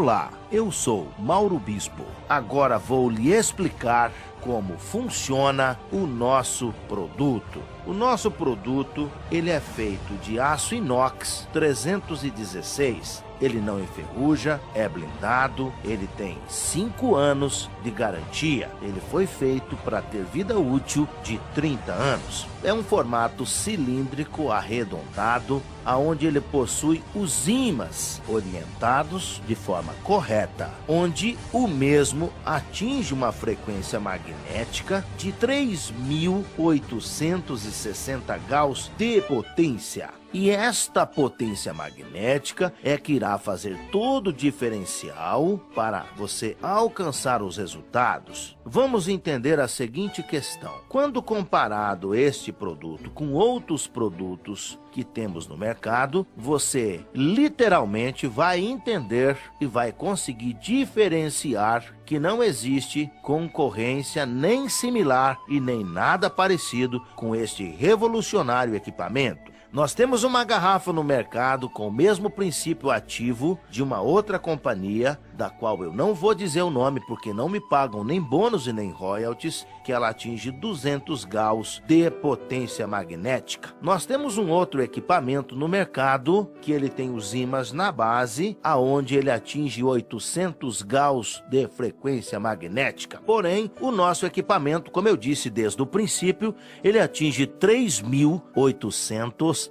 Olá, eu sou Mauro Bispo. Agora vou lhe explicar como funciona o nosso produto. O nosso produto, ele é feito de aço inox 316. Ele não enferruja, é blindado, ele tem 5 anos de garantia. Ele foi feito para ter vida útil de 30 anos. É um formato cilíndrico arredondado, aonde ele possui os ímãs orientados de forma correta, onde o mesmo atinge uma frequência magnética de 3.860 gauss de potência. E esta potência magnética é que irá fazer todo o diferencial para você alcançar os resultados. Vamos entender a seguinte questão. Quando comparado este produto com outros produtos que temos no mercado, você literalmente vai entender e vai conseguir diferenciar que não existe concorrência nem similar e nem nada parecido com este revolucionário equipamento. Nós temos uma garrafa no mercado com o mesmo princípio ativo de uma outra companhia, da qual eu não vou dizer o nome porque não me pagam nem bônus e nem royalties, que ela atinge 200 gauss de potência magnética. Nós temos um outro equipamento no mercado que ele tem os ímãs na base, aonde ele atinge 800 gauss de frequência magnética. Porém, o nosso equipamento, como eu disse desde o princípio, ele atinge 3.860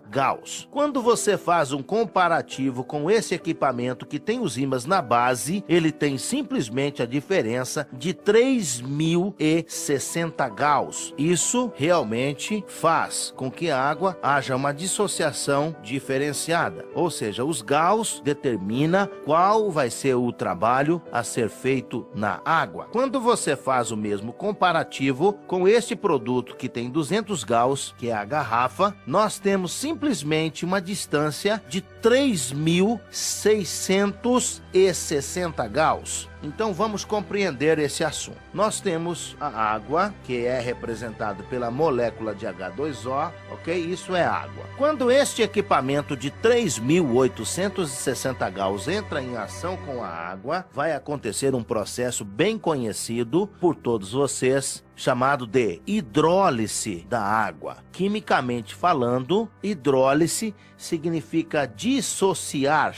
gauss. Quando você faz um comparativo com esse equipamento que tem os ímãs na base, ele tem simplesmente a diferença de 3.060 gauss. Isso realmente faz com que a água haja uma dissociação diferenciada, ou seja, os gauss determina qual vai ser o trabalho a ser feito na água. Quando você faz o mesmo comparativo com este produto que tem 200 gauss, que é a garrafa, nós temos simplesmente uma distância de 3.660 gauss. Então vamos compreender esse assunto. Nós temos a água, que é representada pela molécula de H2O, ok? Isso é água. Quando este equipamento de 3.860 gauss entra em ação com a água, vai acontecer um processo bem conhecido por todos vocês, chamado de hidrólise da água. Quimicamente falando, hidrólise significa dissociar.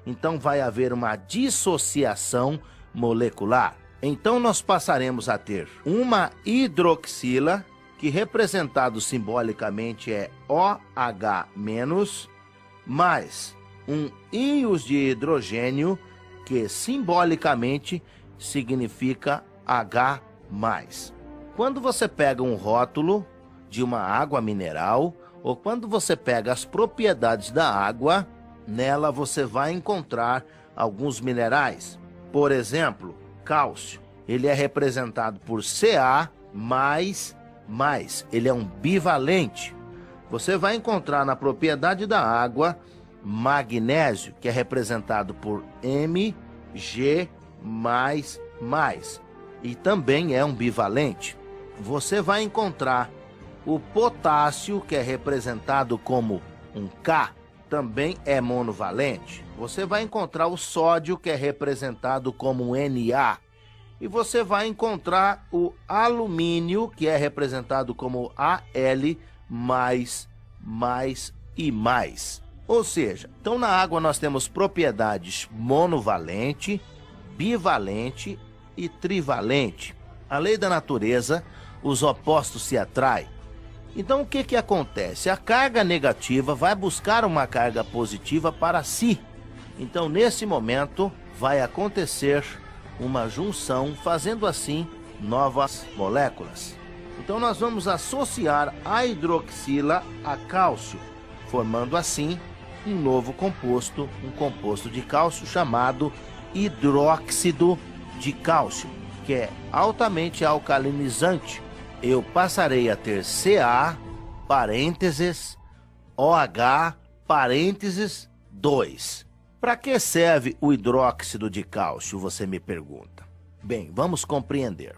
Então vai haver uma dissociação molecular. Então nós passaremos a ter uma hidroxila, que representado simbolicamente é OH-, mais um íons de hidrogênio, que simbolicamente significa H+. Quando você pega um rótulo de uma água mineral, ou quando você pega as propriedades da água, nela você vai encontrar alguns minerais. Por exemplo, cálcio. Ele é representado por Ca++. Ele é um bivalente. Você vai encontrar na propriedade da água magnésio, que é representado por Mg++. E também é um bivalente. Você vai encontrar o potássio, que é representado como um K, também é monovalente. Você vai encontrar o sódio, que é representado como um Na. E você vai encontrar o alumínio, que é representado como Al++. Ou seja, então na água nós temos propriedades monovalente, bivalente e trivalente. A lei da natureza, os opostos se atraem. Então o que acontece? A carga negativa vai buscar uma carga positiva para si. Então nesse momento vai acontecer uma junção, fazendo assim novas moléculas. Então nós vamos associar a hidroxila a cálcio, formando assim um novo composto, um composto de cálcio chamado hidróxido de cálcio, que é altamente alcalinizante. Eu passarei a ter Ca, parênteses, OH, parênteses, 2. Para que serve o hidróxido de cálcio, você me pergunta? Bem, vamos compreender.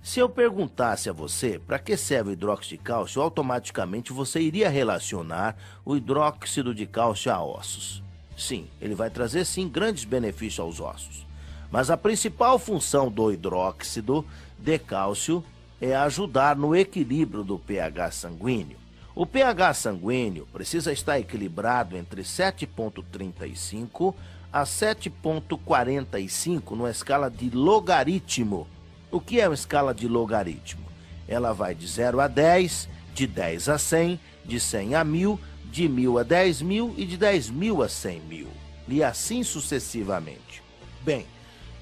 Se eu perguntasse a você para que serve o hidróxido de cálcio, automaticamente você iria relacionar o hidróxido de cálcio a ossos. Sim, ele vai trazer sim grandes benefícios aos ossos. Mas a principal função do hidróxido de cálcio é ajudar no equilíbrio do pH sanguíneo. O pH sanguíneo precisa estar equilibrado entre 7,35 a 7,45 numa escala de logaritmo. O que é uma escala de logaritmo? Ela vai de 0 a 10, de 10 a 100, de 100 a 1000, de 1000 a 10.000 e de 10.000 a 100.000. E assim sucessivamente. Bem,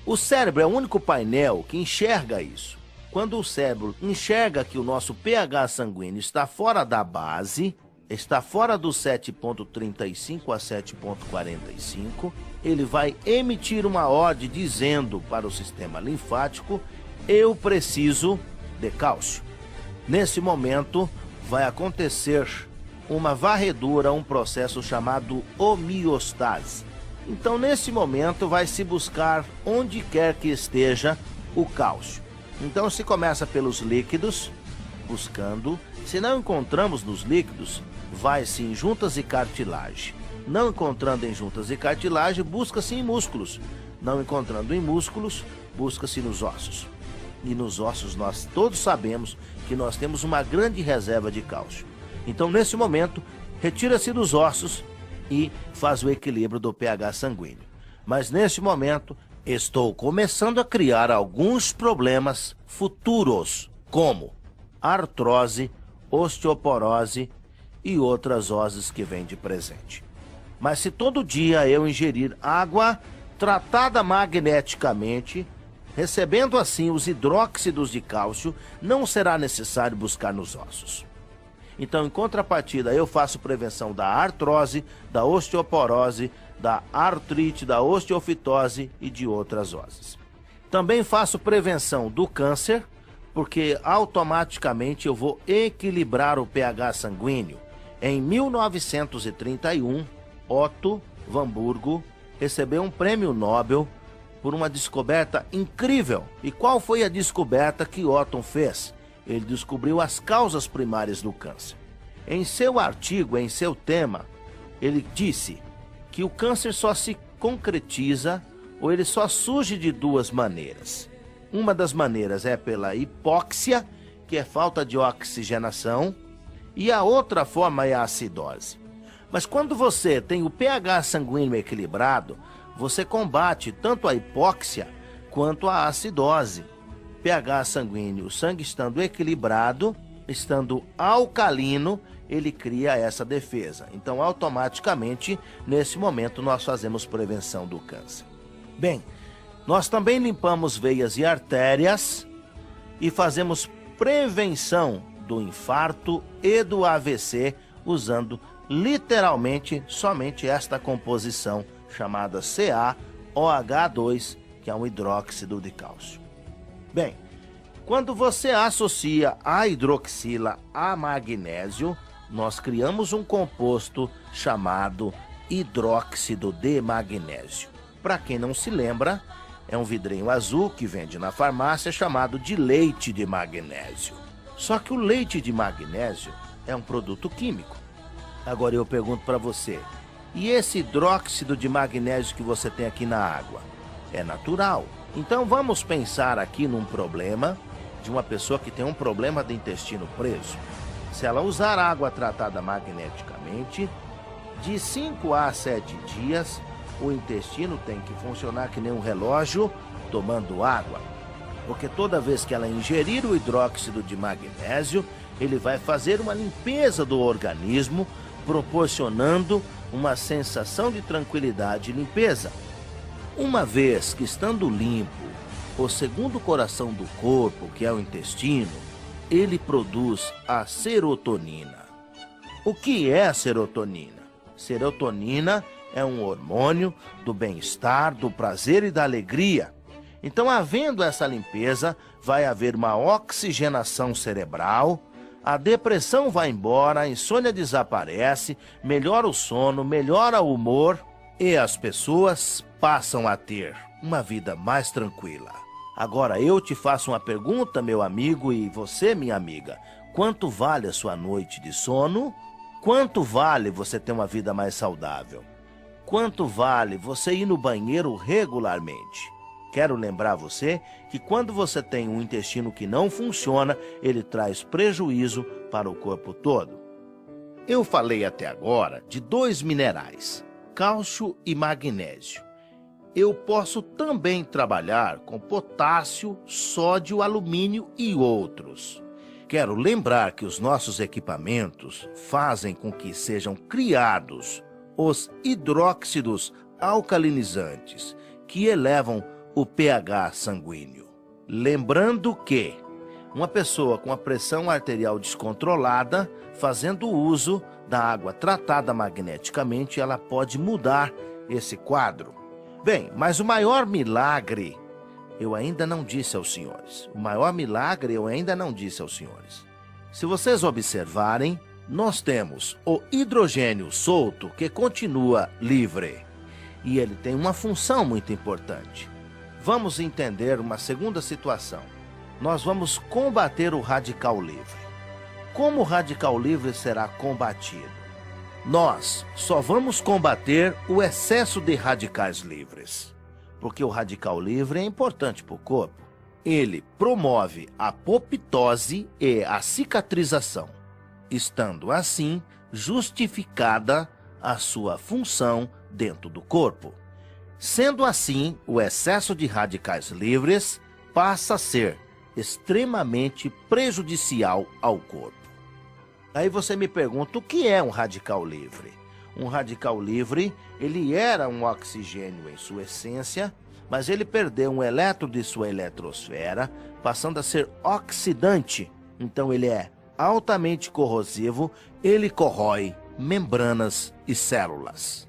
o cérebro é o único painel que enxerga isso. Quando o cérebro enxerga que o nosso pH sanguíneo está fora da base, está fora do 7,35 a 7,45, ele vai emitir uma ordem dizendo para o sistema linfático: eu preciso de cálcio. Nesse momento vai acontecer uma varredura, um processo chamado homeostase. Então, nesse momento, vai se buscar onde quer que esteja o cálcio. Então, se começa pelos líquidos, buscando. Se não encontramos nos líquidos, vai-se em juntas e cartilagem. Não encontrando em juntas e cartilagem, busca-se em músculos. Não encontrando em músculos, busca-se nos ossos. E nos ossos nós todos sabemos que nós temos uma grande reserva de cálcio. Então, nesse momento, retira-se dos ossos e faz o equilíbrio do pH sanguíneo. Mas, nesse momento, estou começando a criar alguns problemas futuros, como artrose, osteoporose e outras oses que vêm de presente. Mas se todo dia eu ingerir água tratada magneticamente, recebendo assim os hidróxidos de cálcio, não será necessário buscar nos ossos. Então, em contrapartida, eu faço prevenção da artrose, da osteoporose, da artrite, da osteofitose e de outras oses. Também faço prevenção do câncer, porque automaticamente eu vou equilibrar o pH sanguíneo. Em 1931, Otto Warburg recebeu um prêmio Nobel por uma descoberta incrível. E qual foi a descoberta que Otto fez? Ele descobriu as causas primárias do câncer. Em seu artigo, em seu tema, ele disse que o câncer só se concretiza ou ele só surge de duas maneiras. Uma das maneiras é pela hipóxia, que é falta de oxigenação, e a outra forma é a acidose. Mas quando você tem o pH sanguíneo equilibrado, você combate tanto a hipóxia quanto a acidose. pH sanguíneo, o sangue estando equilibrado, estando alcalino, ele cria essa defesa. Então, automaticamente, nesse momento, nós fazemos prevenção do câncer. Bem, nós também limpamos veias e artérias e fazemos prevenção do infarto e do AVC usando literalmente somente esta composição chamada CaOH2, que é um hidróxido de cálcio. Bem, quando você associa a hidroxila a magnésio, nós criamos um composto chamado hidróxido de magnésio. Para quem não se lembra, é um vidrinho azul que vende na farmácia chamado de leite de magnésio. Só que o leite de magnésio é um produto químico. Agora eu pergunto para você, e esse hidróxido de magnésio que você tem aqui na água? É natural. Então vamos pensar aqui num problema de uma pessoa que tem um problema de intestino preso. Se ela usar água tratada magneticamente, de 5 a 7 dias, o intestino tem que funcionar que nem um relógio tomando água. Porque toda vez que ela ingerir o hidróxido de magnésio, ele vai fazer uma limpeza do organismo, proporcionando uma sensação de tranquilidade e limpeza. Uma vez que estando limpo, o segundo coração do corpo, que é o intestino, ele produz a serotonina. O que é a serotonina? Serotonina é um hormônio do bem-estar, do prazer e da alegria. Então, havendo essa limpeza, vai haver uma oxigenação cerebral, a depressão vai embora, a insônia desaparece, melhora o sono, melhora o humor e as pessoas passam a ter uma vida mais tranquila. Agora eu te faço uma pergunta, meu amigo, e você, minha amiga. Quanto vale a sua noite de sono? Quanto vale você ter uma vida mais saudável? quanto vale você ir no banheiro regularmente. Quero lembrar você que quando você tem um intestino que não funciona, ele traz prejuízo para o corpo todo. Eu falei até agora de 2 minerais, cálcio e magnésio. Eu posso também trabalhar com potássio, sódio, alumínio e outros. Quero lembrar que os nossos equipamentos fazem com que sejam criados os hidróxidos alcalinizantes, que elevam o pH sanguíneo. Lembrando que uma pessoa com a pressão arterial descontrolada, fazendo uso da água tratada magneticamente, ela pode mudar esse quadro. Bem, mas o maior milagre eu ainda não disse aos senhores. O maior milagre eu ainda não disse aos senhores. Se vocês observarem, nós temos o hidrogênio solto que continua livre. E ele tem uma função muito importante. Vamos entender uma segunda situação. Nós vamos combater o radical livre. Como o radical livre será combatido? Nós só vamos combater o excesso de radicais livres. Porque o radical livre é importante para o corpo. Ele promove a apoptose e a cicatrização, estando assim justificada a sua função dentro do corpo. Sendo assim, o excesso de radicais livres passa a ser extremamente prejudicial ao corpo. Aí você me pergunta, o que é um radical livre? Um radical livre, ele era um oxigênio em sua essência, mas ele perdeu um elétron de sua eletrosfera, passando a ser oxidante. Então ele é altamente corrosivo, ele corrói membranas e células.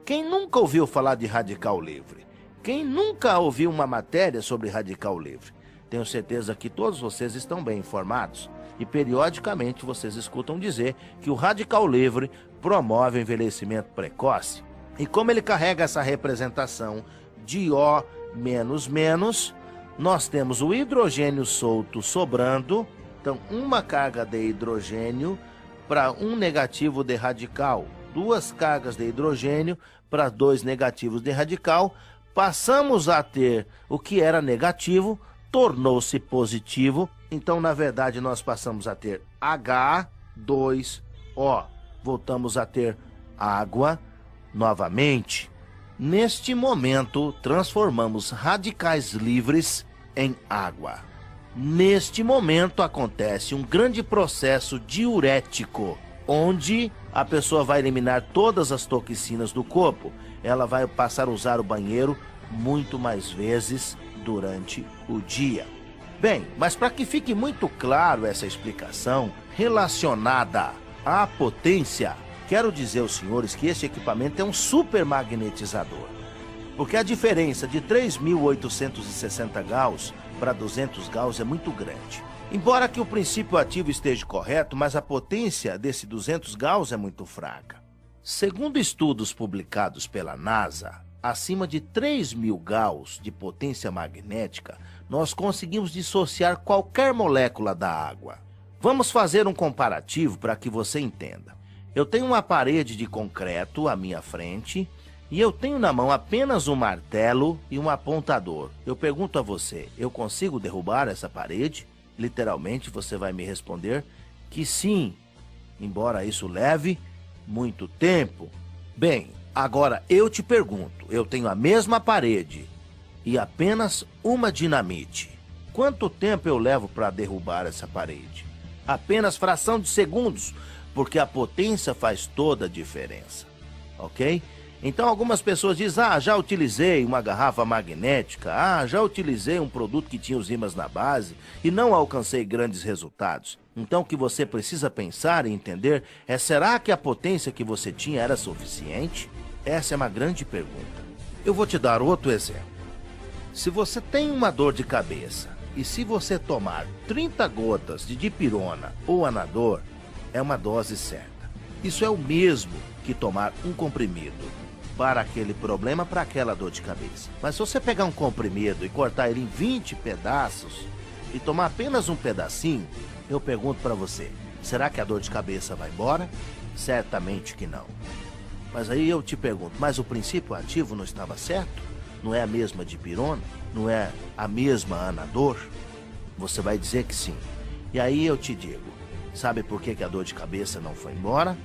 Quem nunca ouviu falar de radical livre? Quem nunca ouviu uma matéria sobre radical livre? Tenho certeza que todos vocês estão bem informados e periodicamente vocês escutam dizer que o radical livre promove o envelhecimento precoce. E como ele carrega essa representação de O menos menos, nós temos o hidrogênio solto sobrando, então uma carga de hidrogênio para um negativo de radical, 2 cargas de hidrogênio para 2 negativos de radical, passamos a ter o que era negativo, tornou-se positivo, então na verdade nós passamos a ter H2O, voltamos a ter água novamente. Neste momento, transformamos radicais livres em água. Neste momento acontece um grande processo diurético, onde a pessoa vai eliminar todas as toxinas do corpo. Ela vai passar a usar o banheiro muito mais vezes durante o dia. Bem, mas para que fique muito claro essa explicação relacionada à potência, quero dizer aos senhores que esse equipamento é um super magnetizador. Porque a diferença de 3.860 Gauss para 200 Gauss é muito grande. Embora que o princípio ativo esteja correto, mas a potência desse 200 Gauss é muito fraca. Segundo estudos publicados pela NASA, acima de 3.000 Gauss de potência magnética, nós conseguimos dissociar qualquer molécula da água. Vamos fazer um comparativo para que você entenda. Eu tenho uma parede de concreto à minha frente e eu tenho na mão apenas um martelo e um apontador. Eu pergunto a você, eu consigo derrubar essa parede? Literalmente você vai me responder que sim, embora isso leve muito tempo. Bem, agora eu te pergunto, eu tenho a mesma parede e apenas uma dinamite. Quanto tempo eu levo para derrubar essa parede? Apenas fração de segundos, porque a potência faz toda a diferença, ok? Então algumas pessoas dizem, já utilizei uma garrafa magnética, já utilizei um produto que tinha os ímãs na base e não alcancei grandes resultados. Então o que você precisa pensar e entender é, será que a potência que você tinha era suficiente? Essa é uma grande pergunta. Eu vou te dar outro exemplo. Se você tem uma dor de cabeça e se você tomar 30 gotas de dipirona ou anador, é uma dose certa. Isso é o mesmo que tomar um comprimido para aquele problema, para aquela dor de cabeça. Mas se você pegar um comprimido e cortar ele em 20 pedaços e tomar apenas um pedacinho, eu pergunto para você, será que a dor de cabeça vai embora? Certamente que não. Mas aí eu te pergunto, mas o princípio ativo não estava certo? Não é a mesma dipirona? Não é a mesma anador? Você vai dizer que sim. E aí eu te digo, sabe por que a dor de cabeça não foi embora?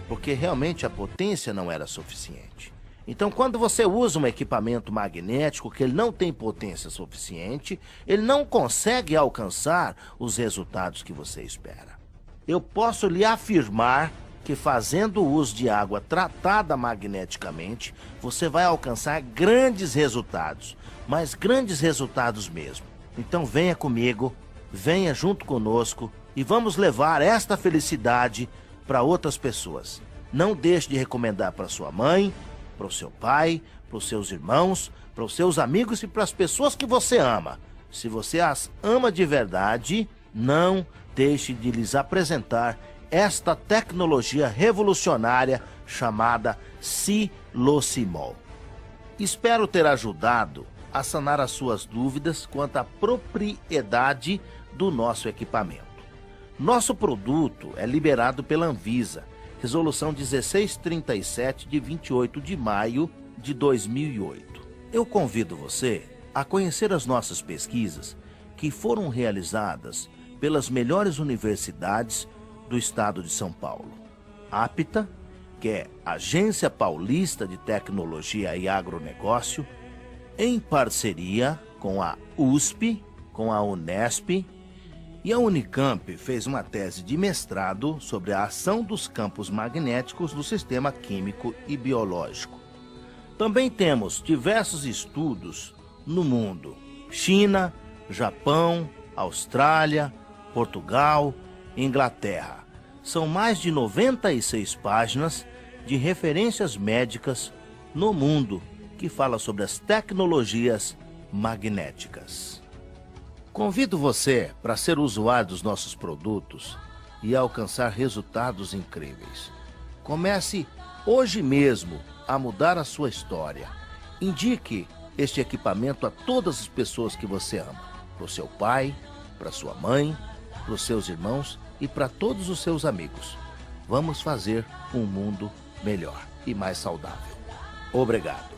Porque realmente a potência não era suficiente. Então, quando você usa um equipamento magnético que ele não tem potência suficiente, ele não consegue alcançar os resultados que você espera. Eu posso lhe afirmar que fazendo uso de água tratada magneticamente, você vai alcançar grandes resultados, mas grandes resultados mesmo. Então venha comigo, venha junto conosco e vamos levar esta felicidade para outras pessoas. Não deixe de recomendar para sua mãe, para o seu pai, para os seus irmãos, para os seus amigos e para as pessoas que você ama. Se você as ama de verdade, não deixe de lhes apresentar esta tecnologia revolucionária chamada Silocimol. Espero ter ajudado a sanar as suas dúvidas quanto à propriedade do nosso equipamento. Nosso produto é liberado pela Anvisa, Resolução 1637 de 28 de maio de 2008. Eu convido você a conhecer as nossas pesquisas que foram realizadas pelas melhores universidades do estado de São Paulo. APTA, que é Agência Paulista de Tecnologia e Agronegócio, em parceria com a USP, com a Unesp, e a Unicamp fez uma tese de mestrado sobre a ação dos campos magnéticos no sistema químico e biológico. Também temos diversos estudos no mundo: China, Japão, Austrália, Portugal, Inglaterra. São mais de 96 páginas de referências médicas no mundo que fala sobre as tecnologias magnéticas. Convido você para ser usuário dos nossos produtos e alcançar resultados incríveis. Comece hoje mesmo a mudar a sua história. Indique este equipamento a todas as pessoas que você ama. Para o seu pai, para sua mãe, para os seus irmãos e para todos os seus amigos. Vamos fazer um mundo melhor e mais saudável. Obrigado.